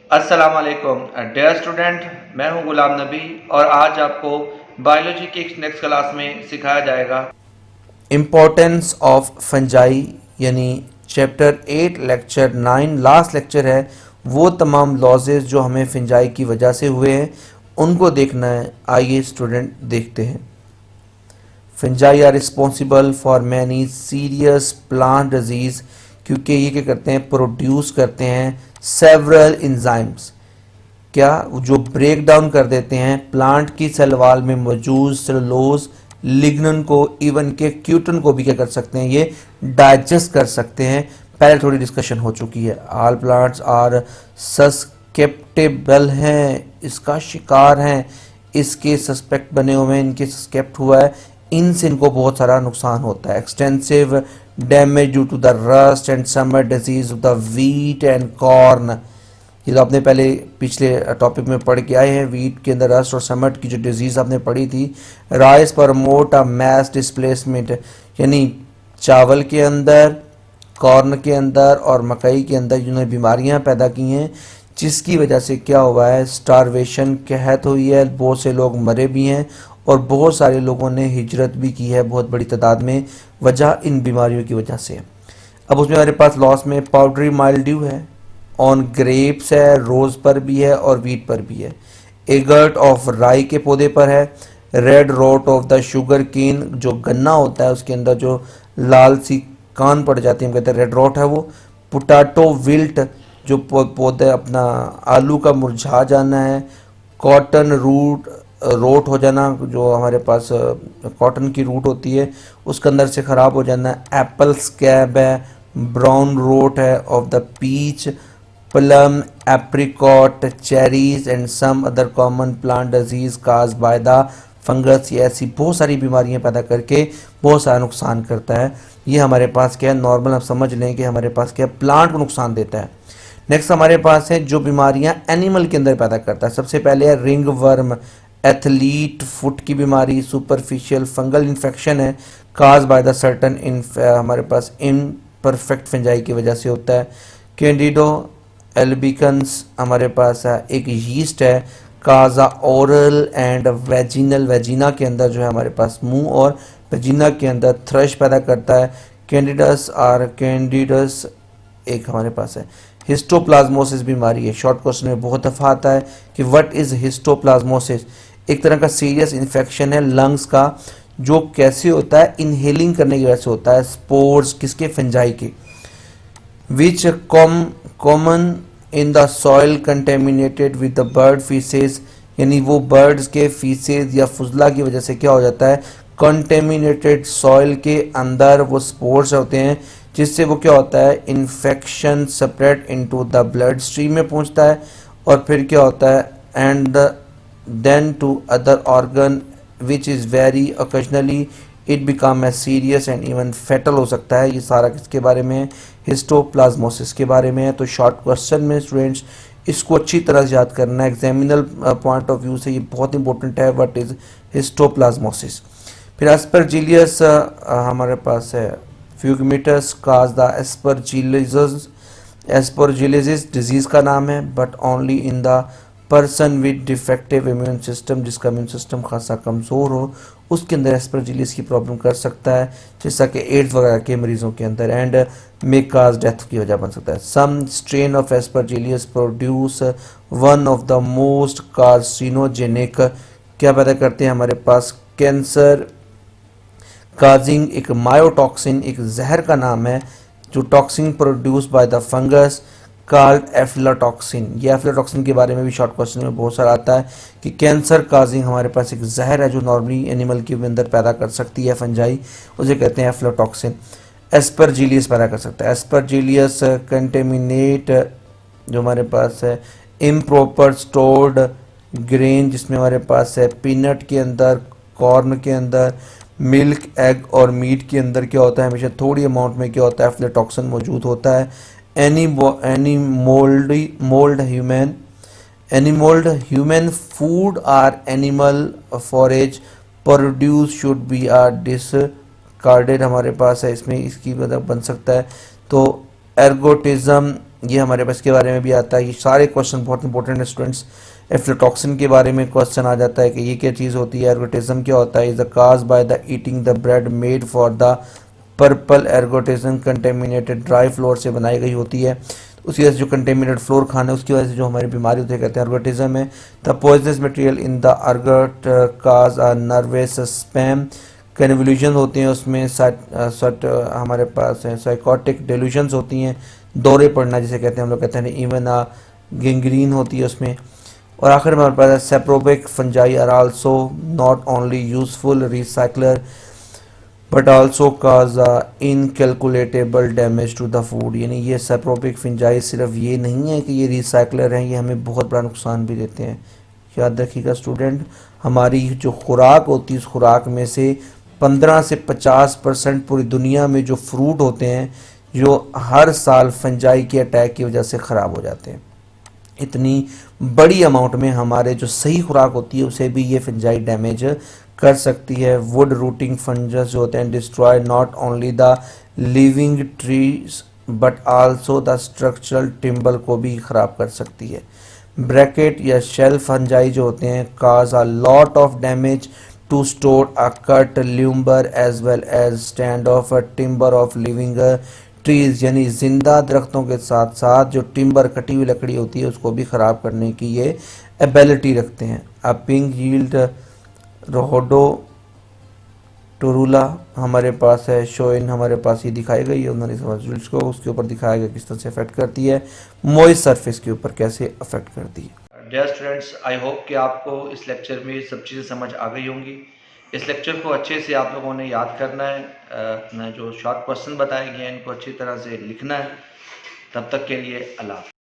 अस्सलाम वालेकुम dear student, मैं हूं गुलाम नबी और आज आपको बायोलॉजी की नेक्स्ट क्लास में सिखाया जाएगा इम्पोर्टेंस ऑफ फंजाई, यानी चैप्टर 8 लेक्चर 9 लास्ट लेक्चर है। वो तमाम लॉजेस जो हमें फंजाई की वजह से हुए हैं उनको देखना है। आइए स्टूडेंट देखते हैं। Fungi are responsible for many serious plant disease, क्योंकि ये क्या करते हैं, प्रोड्यूस करते हैं सेवरल इंजाइम्स, क्या जो ब्रेक डाउन कर देते हैं प्लांट की सेल वॉल में मौजूद सेलुलोज लिग्नन को, इवन के क्यूटन को भी क्या कर सकते हैं, ये डाइजेस्ट कर सकते हैं। पहले थोड़ी डिस्कशन हो चुकी है। ऑल प्लांट्स आर सस्केप्टेबल हैं, इसका शिकार हैं, इसके सस्पेक्ट बने हुए हैं, इनके सस्केप्ट हुआ है, इनसे इनको बहुत सारा नुकसान होता है। Extensive damage due to the rust and smut disease of the wheat and corn, ये तो आपने पहले पिछले टॉपिक में पढ़ के आए हैं। वीट के अंदर रस्ट और समट की जो डिजीज़ आपने पढ़ी थी। Rice promote a mass displacement, यानी चावल के अंदर, कॉर्न के अंदर और मकई के अंदर जिन्होंने बीमारियां पैदा की हैं, जिसकी वजह से क्या हुआ है, स्टारवेशन कहत हुई है, बहुत से लोग मरे भी हैं और बहुत सारे लोगों ने हिजरत भी की है बहुत बड़ी तादाद में, वजह इन बीमारियों की वजह से। अब उसमें हमारे पास लॉस में पाउडरी माइल्ड्यू है, ऑन ग्रेप्स है, रोज पर भी है और वीट पर भी है। एगर्ट ऑफ राई के पौधे पर है। Red rot of the sugarcane, जो गन्ना होता है उसके अंदर जो लाल सी कान पड़ जाती है, हम कहते हैं रेड रोट है वो। पोटैटो विल्ट, जो पौधे अपना आलू का मुरझा जाना है। कॉटन रूट, रोट हो जाना, जो हमारे पास कॉटन की रूट होती है उसके अंदर से ख़राब हो जाना है। एप्पल स्कैब है। ब्राउन रोट है of the peach. plum, apricot, cherries and some other common plant disease caused by the fungus, ये ऐसी बहुत सारी बीमारियां पैदा करके बहुत सारा नुकसान करता है। ये हमारे पास क्या है, नॉर्मल आप समझ लें कि हमारे पास क्या प्लांट को नुकसान देता है। नेक्स्ट हमारे पास है जो बीमारियां एनिमल के अंदर पैदा करता है। सबसे पहले है रिंग वर्म, एथलीट फुट की बीमारी, सुपरफिशियल फंगल इन्फेक्शन है, काज बाय द सर्टन हमारे पास इम्परफेक्ट फंजाई की वजह से होता है। कैंडिडो एल्बिकन्स हमारे पास है, एक यीस्ट है। Kaza oral and vaginal, vagina के अंदर जो है हमारे पास मुंह और वेजिना के अंदर थ्रश पैदा करता है। कैंडिडस एक हमारे पास है। हिस्टोप्लाज्मोसिस बीमारी है, शॉर्ट क्वेश्चन में बहुत दफ़ा आता है कि व्हाट इज़ हिस्टोप्लाज्मोसिस। एक तरह का सीरियस इन्फेक्शन है लंग्स का, जो कैसे होता है, इनहेलिंग करने की वजह से होता है। स्पोर्स किसके, फंजाई के। Which common in the soil contaminated with the bird faeces, यानी वो बर्ड्स के फीसेस या फुजला की वजह से क्या हो जाता है, कंटेमिनेटेड सॉइल के अंदर वो स्पोर्स होते हैं, जिससे वो क्या होता है, infection spread into the bloodstream में पहुंचता है और फिर क्या होता है, and then to other organ which is very occasionally it become a serious and even fatal हो सकता है। ये सारा किसके बारे में है, हिस्टोप्लाज्मोसिस के बारे में है। तो शॉर्ट क्वेश्चन में स्टूडेंट्स इसको अच्छी तरह से याद करना है, एग्जामिनल पॉइंट ऑफ व्यू से ये बहुत इंपॉर्टेंट है, व्हाट इज हिस्टोप्लाज्मोसिस। फिर एस्परजिलियस हमारे पास है, फ्यूगमिटस काज द एस्परजिलिस डिजीज का नाम है, but only in the person with defective immune system, जिसका इम्यून सिस्टम खासा कमज़ोर हो, उसके अंदर एस्परजिलिस की प्रॉब्लम कर सकता है, जैसा कि एड्स वगैरह के मरीजों के अंदर, एंड मे काज डेथ की वजह बन सकता है। Some strain of Aspergillus produce one of the most carcinogenic, क्या पैदा करते हैं हमारे पास, कैंसर काजिंग एक मायोटॉक्सिन, एक जहर का नाम है, जो toxin produce by the fungus called aflatoxin. ये एफ्लाटॉक्सिन के बारे में भी शॉर्ट क्वेश्चन में बहुत सारा आता है कि कैंसर काजिंग हमारे पास एक जहर है जो नॉर्मली एनिमल के अंदर पैदा कर सकती है फंजाई, उसे कहते हैं एफ्लाटॉक्सिन। एस्परजिलियस पैदा कर सकता है। एस्परजिलियस कंटेमिनेट जो हमारे पास है इम्प्रॉपर स्टोर्ड ग्रेन, जिसमें हमारे पास है पीनट के अंदर, कॉर्न के अंदर, मिल्क, एग और मीट के अंदर क्या होता है, हमेशा थोड़ी अमाउंट में क्या होता है, एफ्लाटॉक्सिन मौजूद होता है। Any mould human food or animal forage produce should be are discarded, हमारे पास है, इसमें इसकी मतलब बन सकता है। तो एर्गोटिज्म ये हमारे पास के बारे में भी आता है। ये सारे क्वेश्चन बहुत इंपॉर्टेंट है स्टूडेंट्स। एफ्लाटॉक्सिन के बारे में क्वेश्चन आ जाता है कि ये क्या चीज़ होती है। एर्गोटिज्म क्या होता है? Is the cause by the eating the bread made for the purple ergotism contaminated dry floor से बनाई गई होती है। उसकी वजह से जो कंटेमिनेटेड फ्लोर खाना है उसकी वजह से जो हमारी बीमारी होती है कहते हैं एर्गोटिज्म है। The poisonous material in the ergot cause a nervous spam, convolution होते हैं उसमें, हमारे पास है साइकोटिक डेल्यूशंस होती हैं, दौरे पड़ना जिसे कहते हैं हम लोग कहते हैं, इवन गेंग्रीन होती है उसमें। और आखिर में हमारे पास है saprobic fungi are also not only useful recycler but also cause incalculable damage to the food. यानी ये सेप्रोबिक फंजाई सिर्फ ये नहीं है कि ये रिसाइकलर हैं, ये हमें बहुत बड़ा नुकसान भी देते हैं। याद रखिएगा स्टूडेंट, हमारी जो खुराक होती है उस खुराक में से 15 से 50% पूरी दुनिया में जो फ्रूट होते हैं जो हर साल फंजाई के अटैक की वजह से ख़राब हो जाते हैं। इतनी बड़ी अमाउंट में हमारे जो सही खुराक होती है उसे भी ये फंजाई डैमेज कर सकती है। वुड रूटिंग फंजस जो होते हैं destroy not only the living trees but also the structural timber को भी ख़राब कर सकती है। ब्रैकेट या शेल फंजाई जो होते हैं cause a lot of damage to store a cut lumber as well as stand of a timber of living trees. यानी जिंदा दरख्तों के साथ साथ जो टिम्बर कटी हुई लकड़ी होती है उसको भी ख़राब करने की ये एबिलिटी रखते हैं। अ पिंक यील्ड रोहोडो टोरूला हमारे पास है, शोइन हमारे पास ये दिखाई गई है उन्होंने को, उसके ऊपर दिखाया गया किस तरह से अफेक्ट करती है, मॉइस्ट सरफेस के ऊपर कैसे अफेक्ट करती है। डियर स्टूडेंट्स, आई होप कि आपको इस लेक्चर में सब चीज़ें समझ आ गई होंगी। इस लेक्चर को अच्छे से आप लोगों ने याद करना है। मैं जो शॉर्ट क्वेश्चन बताए गए हैं इनको अच्छी तरह से लिखना है। तब तक के लिए अल्लाह।